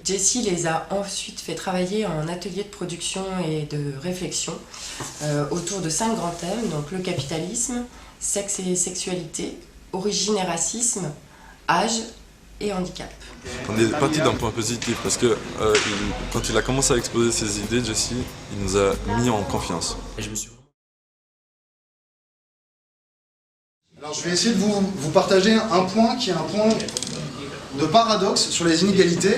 Jessie les a ensuite fait travailler en atelier de production et de réflexion autour de 5 grands thèmes, donc le capitalisme, sexe et sexualité, origine et racisme, âge et handicap. On est parti d'un point positif parce que quand il a commencé à exposer ses idées, Jessie, il nous a mis en confiance. Alors je vais essayer de vous partager un point qui est un point de paradoxe sur les inégalités.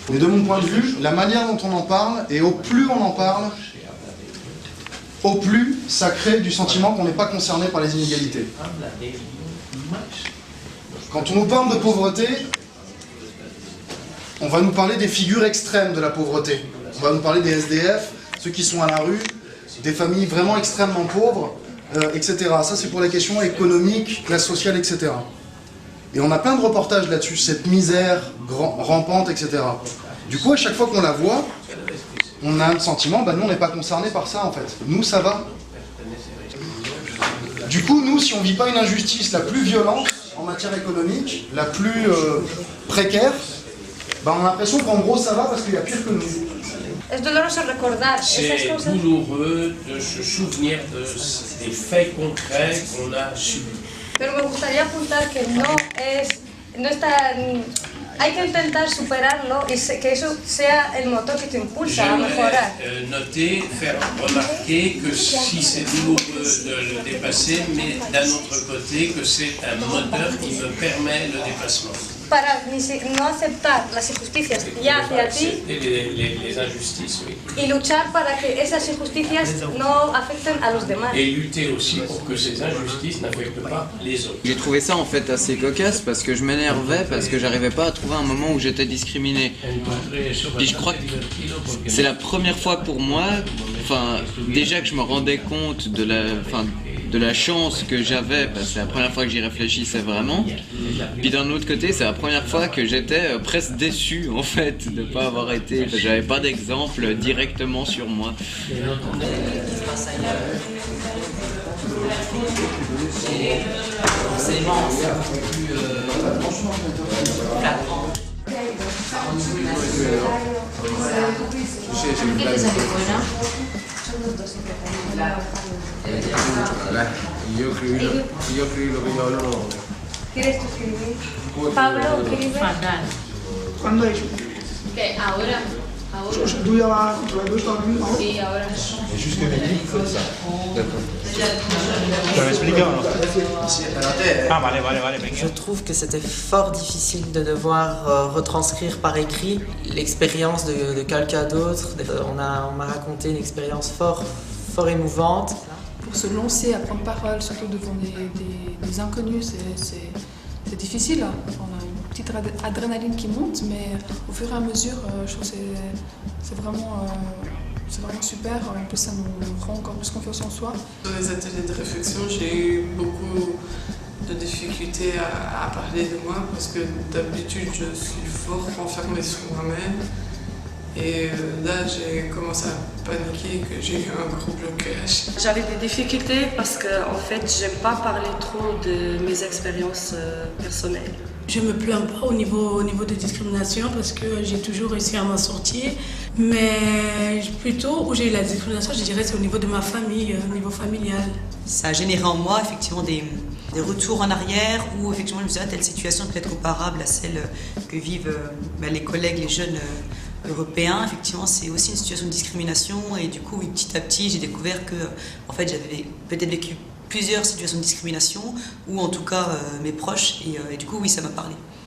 Mais de mon point de vue, la manière dont on en parle, et au plus on en parle, au plus ça crée du sentiment qu'on n'est pas concerné par les inégalités. Quand on nous parle de pauvreté, on va nous parler des figures extrêmes de la pauvreté. On va nous parler des SDF, ceux qui sont à la rue, des familles vraiment extrêmement pauvres, etc. Ça c'est pour les questions économiques, classe sociale, etc. Et on a plein de reportages là-dessus, cette misère rampante, etc. Du coup, à chaque fois qu'on la voit, on a le sentiment, nous on n'est pas concernés par ça en fait. Nous ça va. Du coup, nous, si on ne vit pas une injustice la plus violente en matière économique, la plus précaire, on a l'impression qu'en gros ça va parce qu'il y a pire que nous. C'est douloureux de se souvenir des faits concrets qu'on a subis. Pero me gustaría apuntar que no está, hay que intentar superarlo y que eso sea el motor que te impulsa a mejorar. Noter, faire remarquer que si c'est douloureux de le dépasser, mais d'un autre côté que c'est un moteur qui me permet le dépassement. Para no aceptar las injusticias ya hacia ti les injustices, oui. Y luchar para que esas injusticias no afecten a los demás. Et lutter aussi pour que ces injustices n'affectent pas les autres. J'ai trouvé ça en fait assez cocasse parce que je m'énervais parce que j'arrivais pas à trouver un moment où j'étais discriminé. Puis je crois que c'est la première fois pour moi, déjà que je me rendais compte de la chance que j'avais, parce que c'est la première fois que j'y réfléchissais vraiment. Puis d'un autre côté, c'est la première fois que j'étais presque déçu en fait de ne pas avoir été, parce que j'avais pas d'exemple directement sur moi. Yo escribí lo que yo hablo. ¿Quieres tú escribir? Pablo, escribe. ¿Cuándo es? ¿Qué? ¿Ahora? ¿Tú ya vas a esto ahora mismo? Sí, ahora. Et juste que mes livres comme ça. D'accord. Tu vas m'expliquer ou non? Ah, vale, venga. Je trouve que c'était fort difficile de devoir retranscrire par écrit l'expérience de quelqu'un d'autre. On m'a raconté une expérience fort émouvante. Pour se lancer à prendre parole, surtout devant des inconnus, c'est difficile. On a une petite adrénaline qui monte, mais au fur et à mesure, je trouve que c'est vraiment super. En plus, ça nous rend encore plus confiance en soi. Dans les ateliers de réflexion, j'ai eu beaucoup de difficultés à parler de moi parce que d'habitude, je suis fort renfermée sur moi-même. Et là, j'ai commencé à paniquer, que j'ai eu un gros blocage. J'avais des difficultés parce que, en fait, j'aime pas parler trop de mes expériences personnelles. Je me plains pas au niveau des discriminations parce que j'ai toujours réussi à m'en sortir. Mais plutôt où j'ai eu la discrimination, je dirais, c'est au niveau de ma famille, au niveau familial. Ça a généré en moi, effectivement, des retours en arrière où, effectivement, je me disais, telle situation peut être comparable à celle que vivent les collègues, les jeunes européens. Effectivement, c'est aussi une situation de discrimination et du coup, petit à petit, j'ai découvert que en fait, j'avais peut-être vécu plusieurs situations de discrimination ou en tout cas mes proches et du coup, oui, ça m'a parlé.